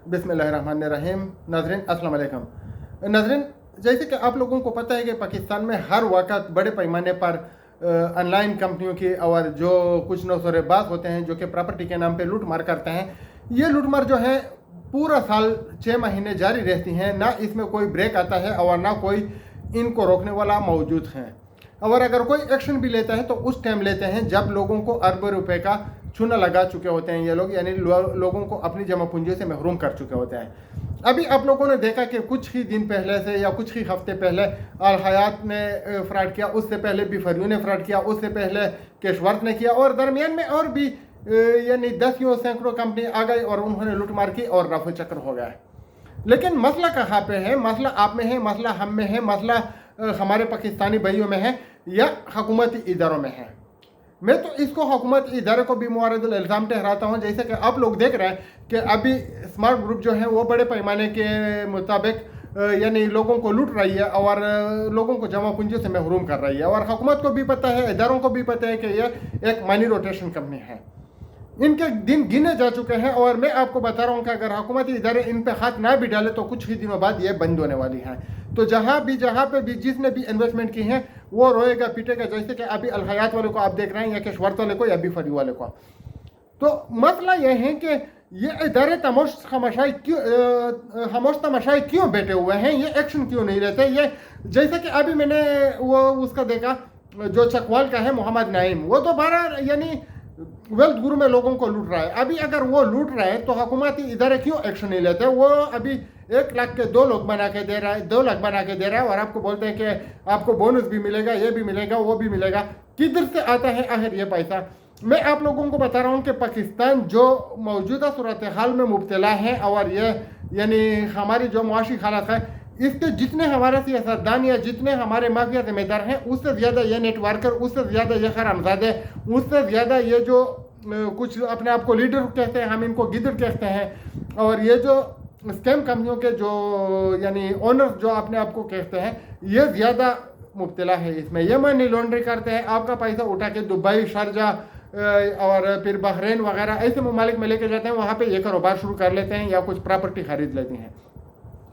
बिस्मिल्लाहिर्रहमानिर्रहीम। नाज़रीन अस्सलाम वालेकुम। नाज़रीन, जैसे कि आप लोगों को पता है कि पाकिस्तान में हर वक्त बड़े पैमाने पर ऑनलाइन कंपनियों की और जो कुछ नौसरेबाज होते हैं जो कि प्रॉपर्टी के नाम पे लूट मार करते हैं, ये लूट मार जो है पूरा साल 6 महीने जारी रहती हैं। ना इसमें कोई ब्रेक आता है और ना कोई इनको रोकने वाला मौजूद है। और अगर कोई एक्शन भी लेता है तो उस टाइम लेते हैं जब लोगों को अरबों रुपए का चूना लगा चुके होते हैं ये लोग, यानी लोगों को अपनी जमा पूंजी से महरूम कर चुके होते हैं। अभी आप लोगों ने देखा कि कुछ ही दिन पहले से या कुछ ही हफ्ते पहले अल हयात ने फ्रॉड किया, उससे पहले बीफरियो ने फ्रॉड किया, उससे पहले कैशवर्थ ने किया, और दरमियान में और भी यानी 10 या सैकड़ों कंपनी आ गई और उन्होंने लूट मार की और रफू चक्र हो गया। लेकिन मसला कहाँ पे है? मसला आप में है, मसला हम में है, मसला हमारे पाकिस्तानी भाइयों में है या हुकूमती इदारों में है। मैं तो इसको हुकूमती इदारे को भी मुआरदुल इल्ज़ाम ठहराता हूँ। जैसे कि आप लोग देख रहे हैं कि अभी स्मार्ट ग्रुप जो है वो बड़े पैमाने के मुताबिक यानी लोगों को लूट रही है और लोगों को जमा पूंजी से महरूम कर रही है। और हुकूमत को भी पता है, इदारों को भी पता है कि ये एक मनी रोटेशन कंपनी है। इनके दिन गिने जा चुके हैं और मैं आपको बता रहा हूं कि अगर हुकूमती इदारे इन पे हाथ ना भी डाले तो कुछ ही दिनों बाद ये बंद होने वाली है। तो जहां पे भी जिसने भी इन्वेस्टमेंट की है वो रोएगा पीटेगा। जैसे कि अभी अल हयात वाले को आप देख रहे हैं या कैशवर्थ वाले को या बीफरी वाले को। तो मसला यह है कि ये इदारे खामोश तमाशाई क्यों बैठे हुए हैं? ये एक्शन क्यों नहीं लेते? ये जैसे कि अभी मैंने वो उसका देखा जो चकवाल का है मोहम्मद नाइम, वो दोबारा यानी वेल्थ गुरु में लोगों को लूट रहा है। अभी अगर वो लूट रहा है तो हुकूमती इदारे क्यों एक्शन नहीं लेते? वो अभी 1 लाख के 2 लोग बना के दे रहा है, 2 लाख बना के दे रहा है और आपको बोलते हैं कि आपको बोनस भी मिलेगा, ये भी मिलेगा, वो भी मिलेगा। किधर से आता है आखिर ये पैसा? मैं आप लोगों को बता रहा हूँ कि पाकिस्तान जो मौजूदा सूरत हाल में मुब्तला है और ये यानी हमारी जो मुआशी हालत है, इसके जितने हमारे सियासतदान या जितने हमारे माफिया जिम्मेदार हैं उससे ज़्यादा ये नेटवर्कर, उससे ज़्यादा ये हरामजादे, उससे ज़्यादा ये जो कुछ अपने आप को लीडर कहते हैं, हम इनको गिदड़ कहते हैं, और ये जो स्कैम कंपनियों के जो यानी ओनर्स जो अपने आप को कहते हैं, ये ज़्यादा मुब्तला है इसमें। ये मनी लॉन्ड्री करते हैं, आपका पैसा उठा के दुबई, शारजा और फिर बहरीन वगैरह ऐसे ममालिक में लेके जाते हैं, वहाँ पे ये कारोबार शुरू कर लेते हैं या कुछ प्रॉपर्टी खरीद लेते हैं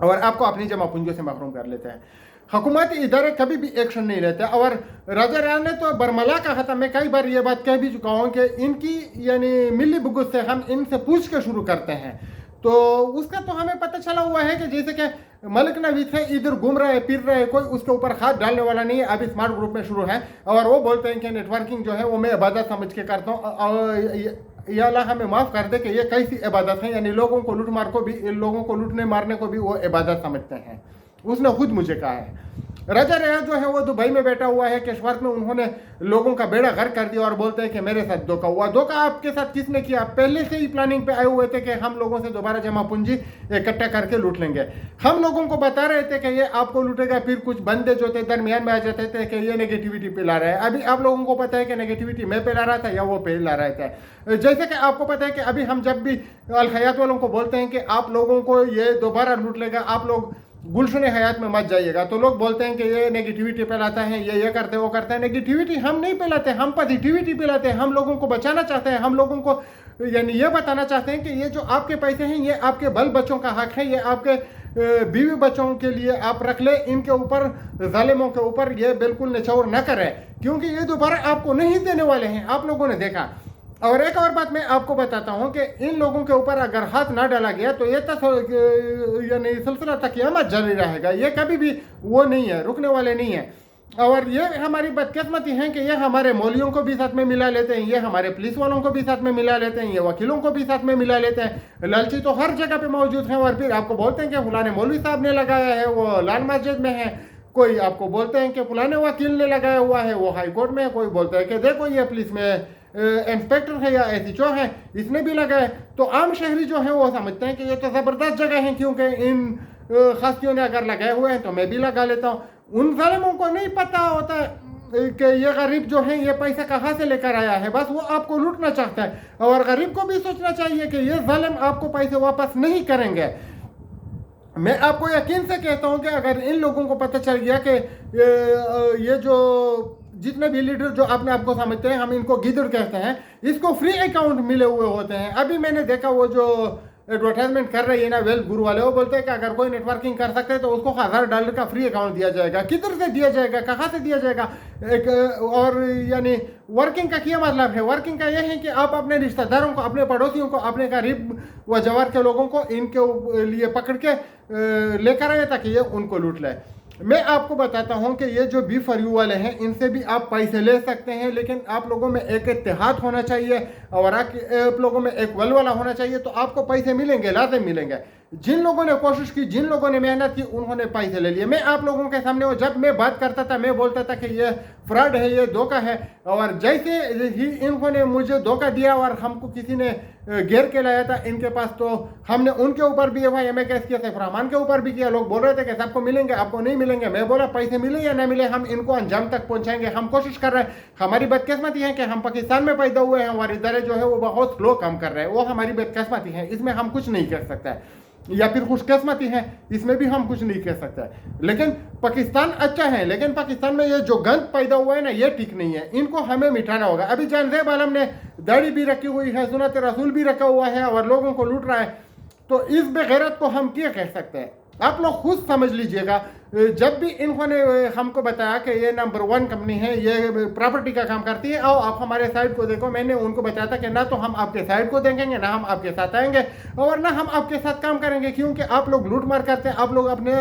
और आपको अपनी जमा पूंजी से महरूम कर लेते हैं। हुकूमती इदारे कभी भी एक्शन नहीं लेते। और राजा राय ने तो बरमला कहा था, मैं कई बार ये बात कह भी चुका हूँ कि इनकी यानी मिली बुगुत से हम इनसे पूछ के शुरू करते हैं। तो उसका तो हमें पता चला हुआ है कि जैसे कि मलिक नवीद है, इधर घूम रहे फिर रहे, कोई उसके ऊपर हाथ डालने वाला नहीं है। अभी स्मार्ट ग्रुप में शुरू है और वो बोलते हैं कि नेटवर्किंग जो है वो मैं इबादत समझ के करता हूँ। या अल्लाह हमें माफ़ कर दे कि ये कैसी इबादत है, यानी लोगों को लूट मार को भी, लोगों को लूटने मारने को भी वो इबादत समझते हैं। उसने खुद मुझे कहा है। राजा रेहा जो है वो दुबई में बैठा हुआ है, कैशवर्थ में उन्होंने लोगों का बेड़ा गर्क कर दिया और बोलते हैं कि मेरे साथ धोखा हुआ। धोखा आपके साथ किसने किया? पहले से ही प्लानिंग पे आए हुए थे कि हम लोगों से दोबारा जमा पूंजी इकट्ठा करके लूट लेंगे। हम लोगों को बता रहे थे कि ये आपको लूटेगा, फिर कुछ बंदे जो थे दरमियान में आ जाते थे कि ये नेगेटिविटी फैला रहा है। अभी आप लोगों को पता है कि नेगेटिविटी मैं फैला रहा था या वो फैला रहा था। जैसे कि आपको पता है कि अभी हम जब भी अल हयात वालों को बोलते हैं कि आप लोगों को ये दोबारा लूट लेगा, आप लोग गुलशन हयात में मत जाइएगा, तो लोग बोलते हैं कि ये नेगेटिविटी फैलाता है, ये करते वो करते हैं। नेगेटिविटी हम नहीं फैलाते, हम पॉजिटिविटी फैलाते हैं। हम लोगों को बचाना चाहते हैं, हम लोगों को यानी ये बताना चाहते हैं कि ये जो आपके पैसे हैं ये आपके बल बच्चों का हक है, ये आपके बीवी बच्चों के लिए आप रख ले, इनके ऊपर जालिमों के ऊपर ये बिल्कुल निचौर न करें, क्योंकि ये दोबारा आपको नहीं देने वाले हैं। आप लोगों ने देखा। और एक और बात मैं आपको बताता हूं कि इन लोगों के ऊपर अगर हाथ ना डाला गया तो ये यानी सिलसिला तक क़यामत जारी रहेगा। ये कभी भी वो नहीं है, रुकने वाले नहीं है। और ये हमारी बदकिस्मती है कि ये हमारे मौलियों को भी साथ में मिला लेते हैं, ये हमारे पुलिस वालों को भी साथ में मिला लेते हैं, ये वकीलों को भी साथ में मिला लेते हैं। लालची तो हर जगह पे मौजूद हैं और फिर आपको बोलते हैं कि फलाने मौलवी साहब ने लगाया है, वो लाल मस्जिद में है। कोई आपको बोलते हैं कि फलाने वकील ने लगाया हुआ है, वो हाई कोर्ट में है। कोई बोलता है कि देखो ये पुलिस में इंस्पेक्टर है या एसएचओ है, इसने भी लगाया। तो आम शहरी जो है वो समझते हैं कि ये तो ज़बरदस्त जगह है, क्योंकि इन हस्तियों ने अगर लगाए हुए हैं तो मैं भी लगा लेता हूँ। उन जालिमों को नहीं पता होता कि ये गरीब जो है ये पैसा कहाँ से लेकर आया है, बस वो आपको लूटना चाहता है। और गरीब को भी सोचना चाहिए कि ये जालिम आपको पैसे वापस नहीं करेंगे। मैं आपको यकीन से कहता हूँ कि अगर इन लोगों को पता चल गया कि ये जो जितने भी लीडर जो अपने आप को समझते हैं, हम इनको गिदड़ कहते हैं, इसको फ्री अकाउंट मिले हुए होते हैं। अभी मैंने देखा वो जो एडवर्टाइजमेंट कर रही है ना वेल्थ गुरु वाले, वो बोलते हैं कि अगर कोई नेटवर्किंग कर सकते हैं तो उसको $1000 का फ्री अकाउंट दिया जाएगा। किधर से दिया जाएगा, कहाँ से दिया जाएगा? एक और यानी वर्किंग का क्या मतलब है? वर्किंग का यह है कि आप अपने रिश्तेदारों को, अपने पड़ोसियों को, अपने करीब व जवार के लोगों को इनके लिए पकड़ के लेकर आए ताकि ये उनको लूट ले। मैं आपको बताता हूं कि ये जो बी फॉर यू वाले हैं इनसे भी आप पैसे ले सकते हैं, लेकिन आप लोगों में एक इत्तेहाद होना चाहिए और आप लोगों में एक वलवला होना चाहिए, तो आपको पैसे मिलेंगे, लाजिम मिलेंगे। जिन लोगों ने कोशिश की, जिन लोगों ने मेहनत की, उन्होंने पैसे ले लिए। मैं आप लोगों के सामने, जब मैं बात करता था मैं बोलता था कि ये फ्रॉड है, ये धोखा है, और जैसे ही इन्होंने मुझे धोखा दिया और हमको किसी ने घेर के लाया था इनके पास, तो हमने उनके ऊपर भी FIR केस किया, सैफ रहमान के ऊपर भी किया। लोग बोल रहे थे कि सबको मिलेंगे, आपको नहीं मिलेंगे। मैं बोला पैसे मिले या ना मिले, हम इनको अंजाम तक पहुंचाएंगे। हम कोशिश कर रहे हैं। हमारी बदकिस्मती है कि हम पाकिस्तान में पैदा हुए हैं और इधर जो है वो बहुत स्लो काम कर रहे हैं, वो हमारी बदकिस्मती है, इसमें हम कुछ नहीं कर सकते, या फिर खुशकिस्मती है, इसमें भी हम कुछ नहीं कह सकते। लेकिन पाकिस्तान अच्छा है, लेकिन पाकिस्तान में ये जो गंद पैदा हुआ है ना, ये ठीक नहीं है, इनको हमें मिटाना होगा। अभी जानजेब आलम ने दाढ़ी भी रखी हुई है, सुन्नत रसूल भी रखा हुआ है और लोगों को लूट रहा है, तो इस बेगैरत को हम क्या कह सकते हैं? आप लोग खुद समझ लीजिएगा। जब भी इन्होंने हमको बताया कि ये नंबर 1 कंपनी है, ये प्रॉपर्टी का काम करती है, आओ आप हमारे साइड को देखो, मैंने उनको बताया था कि ना तो हम आपके साइड को देखेंगे, ना हम आपके साथ आएंगे और ना हम आपके साथ काम करेंगे, क्योंकि आप लोग लूट मार करते हैं। आप लोग अपने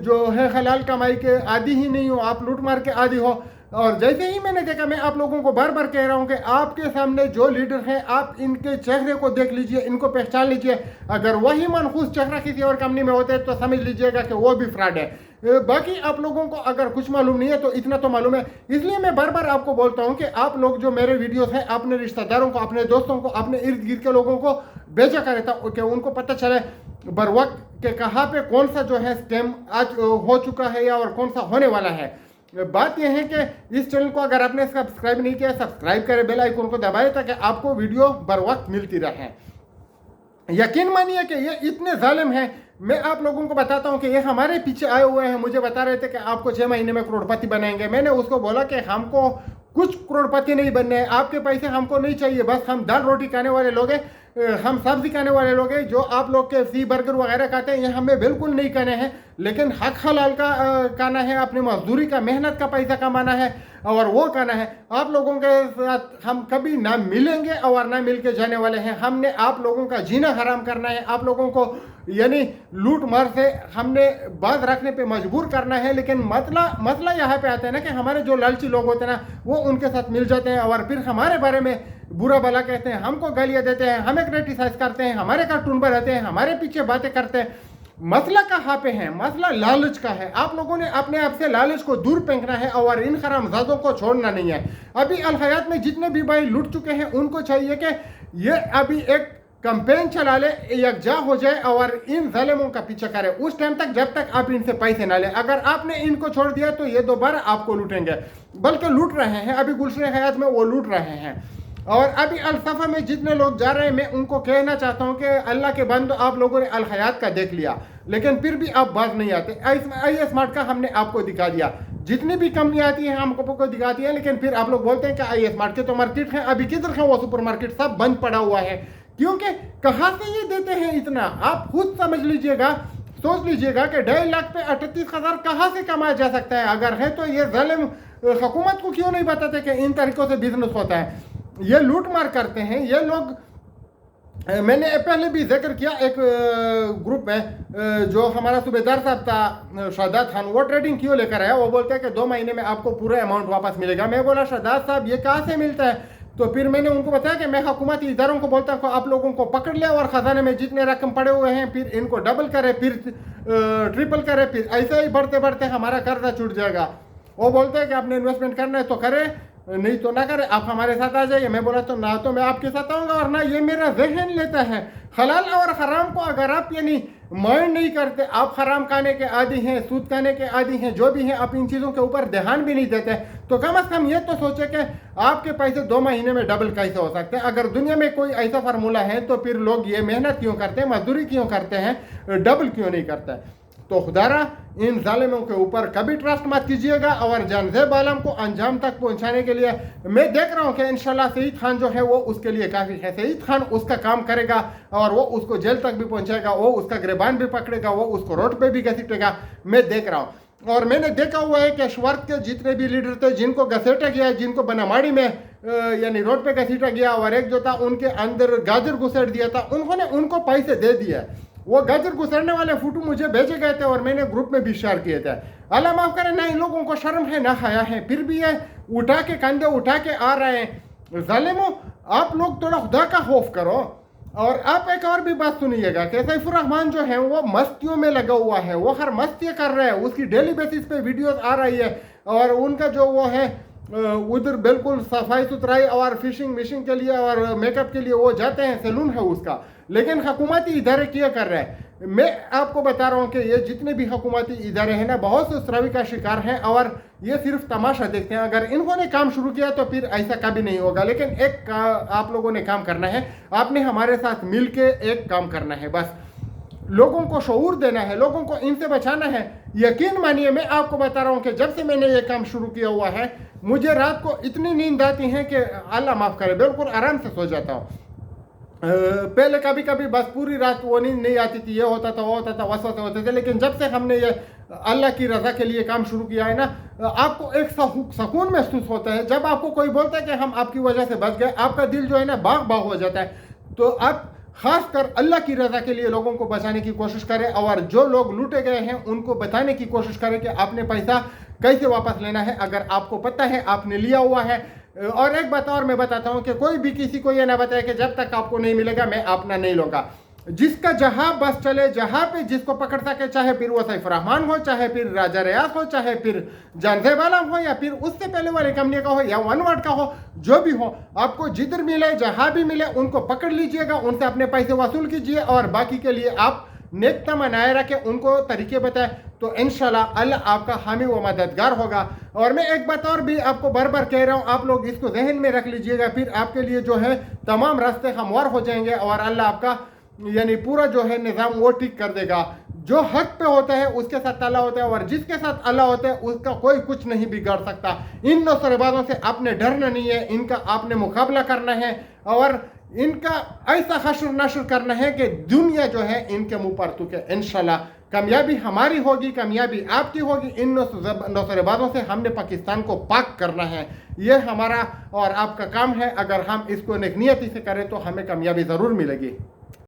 जो है हलाल कमाई के आदी ही नहीं हो, आप लूट मार के आदी हो। और जैसे ही मैंने देखा, मैं आप लोगों को बार बार कह रहा हूं कि आपके सामने जो लीडर हैं, आप इनके चेहरे को देख लीजिए, इनको पहचान लीजिए। अगर वही मनहूस चेहरा किसी और कंपनी में होते तो समझ लीजिएगा कि वो भी फ्रॉड है। बाकी आप लोगों को अगर कुछ मालूम नहीं है तो इतना तो मालूम है। इसलिए मैं बार बार आपको बोलता हूं कि आप लोग जो मेरे वीडियोस हैं, अपने रिश्तेदारों को, अपने दोस्तों को, अपने इर्द गिर्द के लोगों को भेजा करें कि उनको पता चले बर वक्त कि कहाँ पे कौन सा जो है स्कैम आज हो चुका है या और कौन सा होने वाला है। बात यह है कि इस चैनल को अगर आपने सब्सक्राइब नहीं किया, सब्सक्राइब करें, बेल आइकन को दबाएं ताकि आपको वीडियो बर वक्त मिलती रहे। यकीन मानिए कि ये इतने जालिम हैं। मैं आप लोगों को बताता हूं कि ये हमारे पीछे आए हुए हैं। मुझे बता रहे थे कि आपको 6 महीने में करोड़पति बनाएंगे। मैंने उसको बोला कि हमको कुछ करोड़पति नहीं बनने हैं, आपके पैसे हमको नहीं चाहिए, बस हम दाल रोटी खाने वाले लोग हैं, हम सब्जी खाने वाले लोग हैं। जो आप लोग के सी बर्गर वगैरह खाते हैं, ये हमें बिल्कुल नहीं खाने हैं, लेकिन हक हलाल का खाना है, अपनी मजदूरी का, मेहनत का पैसा कमाना है और वो खाना है। आप लोगों के साथ हम कभी ना मिलेंगे और ना मिल के जाने वाले हैं। हमने आप लोगों का जीना हराम करना है, आप लोगों को यानी लूट मार से हमने बात रखने पे मजबूर करना है। लेकिन मसला यहाँ पे आता है ना कि हमारे जो लालची लोग होते हैं ना, वो उनके साथ मिल जाते हैं और फिर हमारे बारे में बुरा भला कहते हैं, हमको गालियाँ देते हैं, हमें क्रिटिसाइज करते हैं, हमारे कार्टून बनाते हैं, हमारे पीछे बातें करते हैं। मसला कहाँ पे है? मसला लालच का है। आप लोगों ने अपने आप से लालच को दूर फेंकना है और इन हरामजादों को छोड़ना नहीं है। अभी अल हयात में जितने भी भाई लूट चुके हैं, उनको चाहिए कि ये अभी एक कैंपेन चला ले, यकजा हो जाए और इन जालिमों का पीछा करे उस टाइम तक जब तक आप इनसे पैसे ना ले। अगर आपने इनको छोड़ दिया तो ये दोबारा आपको लूटेंगे, बल्कि लूट रहे हैं। अभी गुलशन हयात में वो लूट रहे हैं। और अभी अल-सफ़ा में जितने लोग जा रहे हैं, मैं उनको कहना चाहता हूं कि अल्लाह के बंदो, आप लोगों ने अल हयात का देख लिया, लेकिन फिर भी आप बात नहीं आते। आई स्मार्ट का हमने आपको दिखा दिया, जितनी भी कंपनियां आती हैं हम आपको दिखाती हैं, लेकिन फिर आप लोग बोलते हैं कि आई स्मार्ट के तो मार्केट है। अभी किधर है वो सुपर मार्केट? सब बंद पड़ा हुआ है, क्योंकि कहाँ से ये देते हैं इतना? आप खुद समझ लीजिएगा, सोच लीजिएगा कि 2.5 लाख पे 38,000 कहाँ से कमाया जा सकता है। अगर है तो ये जालिम हुकूमत को क्यों नहीं बताते कि इन तरीकों से बिजनेस होता है? ये लूट मार करते हैं ये लोग। मैंने पहले भी जिक्र किया, एक ग्रुप में जो हमारा सूबेदार साहब था शादात खान, वो ट्रेडिंग क्यों लेकर आया? वो बोलता है कि 2 महीने में आपको पूरा अमाउंट वापस मिलेगा। मैं बोला शादात साहब ये कहाँ से मिलता है? तो फिर मैंने उनको बताया कि मैं हुकूमती इदारों को बोलता हूँ आप लोगों को पकड़ ले और खजाने में जितने रकम पड़े हुए हैं फिर इनको डबल करे, फिर ट्रिपल करे, फिर ऐसे ही बढ़ते बढ़ते हमारा कर्जा छूट जाएगा। वो बोलते हैं कि आपने इन्वेस्टमेंट करना है तो करे, नहीं तो ना करे, आप हमारे साथ आ जाइए। मैं बोला तो ना तो मैं आपके साथ आऊँगा और ना ये मेरा जहन लेता है। हलाल और हराम को अगर आप यानी माइंड नहीं करते, आप हराम खाने के आदी हैं, सूद खाने के आदी हैं, जो भी हैं, आप इन चीज़ों के ऊपर ध्यान भी नहीं देते, तो कम से कम ये तो सोचे कि आपके पैसे 2 महीने में डबल कैसे हो सकते हैं। अगर दुनिया में कोई ऐसा फार्मूला है तो फिर लोग ये मेहनत क्यों करते हैं, मजदूरी क्यों करते हैं, डबल क्यों नहीं करते? तो खुदारा इन जालिमों के ऊपर कभी ट्रस्ट मत कीजिएगा। और जानजेब आलम को अंजाम तक पहुंचाने के लिए मैं देख रहा हूं कि इंशाल्लाह सईद खान जो है वो उसके लिए काफ़ी है। सईद खान उसका काम करेगा और वो उसको जेल तक भी पहुंचाएगा, वो उसका गिरबान भी पकड़ेगा, वो उसको रोड पे भी घसीटेगा। मैं देख रहा हूँ और मैंने देखा हुआ है कि श्वर्क के जितने भी लीडर थे जिनको घसीटा गया, जिनको बनामाड़ी में यानी रोड पे घसीटा गया और एक जो था उनके अंदर गाजर घुसेड़ दिया था, उन्होंने उनको पैसे दे दिया। वो गाजर घुसेड़ने वाले फोटो मुझे भेजे गए थे और मैंने ग्रुप में भी शेयर किए थे। अल्लाह माफ करे, ना इन लोगों को शर्म है ना हया है, फिर भी ये उठा के कंधे उठा के आ रहे हैं। जालिमो, आप लोग थोड़ा खुदा का खौफ करो। और आप एक और भी बात सुनिएगा कि सैफुर रहमान जो है वो मस्तियों में लगा हुआ है, वो हर मस्ती कर रहा है, उसकी डेली बेसिस पे वीडियोस आ रही है और उनका जो वो है उधर बिल्कुल सफाई सुथराई और फिशिंग मिशिंग के लिए और मेकअप के लिए वो जाते हैं, सैलून है उसका, लेकिन हुकूमती इदारे क्या कर रहे हैं। मैं आपको बता रहा हूँ कि ये जितने भी हुकूमती इदारे हैं ना, बहुत से उसरावी का शिकार हैं और ये सिर्फ तमाशा देखते हैं। अगर इन्होंने काम शुरू किया तो फिर ऐसा कभी नहीं होगा। लेकिन एक आप लोगों ने काम करना है, आपने हमारे साथ मिल के एक काम करना है, बस लोगों को शऊर देना है, लोगों को इनसे बचाना है। यकीन मानिए, मैं आपको बता रहा हूँ कि जब से मैंने ये काम शुरू किया हुआ है मुझे रात को इतनी नींद आती है कि अल्लाह माफ़ करे, बिल्कुल आराम से सो जाता हूँ। पहले कभी कभी बस पूरी रात वो नींद नहीं आती थी, ये होता था वो होता था, वसवसे होते थे। लेकिन जब से हमने ये अल्लाह की रज़ा के लिए काम शुरू किया है ना, आपको एक सुकून महसूस होता है। जब आपको कोई बोलता है कि हम आपकी वजह से बच गए, आपका दिल जो है ना बाग बाग हो जाता है। तो आप खास कर अल्लाह की रज़ा के लिए लोगों को बचाने की कोशिश करें और जो लोग लूटे गए हैं उनको बताने की कोशिश करें कि आपने पैसा कैसे वापस लेना है, अगर आपको पता है आपने लिया हुआ है। और एक बात और मैं बताता हूँ कि कोई भी किसी को ये ना बताए कि जब तक आपको नहीं मिलेगा मैं अपना नहीं लूँगा। जिसका जहां बस चले, जहां पे जिसको पकड़ सके, चाहे फिर वो सैफ रहमान हो, चाहे फिर राजा रियाज हो, चाहे फिर जानजेब आलम हो, या फिर उससे पहले वाली कंपनी का हो या वन वर्ड का हो, जो भी हो, आपको जिधर मिले जहां भी मिले उनको पकड़ लीजिएगा, उनसे अपने पैसे वसूल कीजिए और बाकी के लिए आप नेकता मनाए रखें, उनको तरीके बताए, तो इंशाल्लाह अल्लाह आपका हामी व मददगार होगा। और मैं एक बात और भी आपको बार बार कह रहा हूँ, आप लोग इसको जहन में रख लीजिएगा, फिर आपके लिए जो है तमाम रास्ते हमवार हो जाएंगे और अल्लाह आपका यानी पूरा जो है निज़ाम वो ठीक कर देगा। जो हक पे होता है उसके साथ अल्लाह होता है और जिसके साथ अल्लाह होता है उसका कोई कुछ नहीं बिगाड़ सकता। इन नौसरबाजों से आपने डरना नहीं है, इनका आपने मुकाबला करना है और इनका ऐसा हश्र नश्र करना है कि दुनिया जो है इनके मुंह पर तुके। इंशाल्लाह कामयाबी हमारी होगी, कामयाबी आपकी होगी। इन नौसरबाजों से हमने पाकिस्तान को पाक करना है, ये हमारा और आपका काम है। अगर हम इसको नेक नियती से करें तो हमें कामयाबी ज़रूर मिलेगी।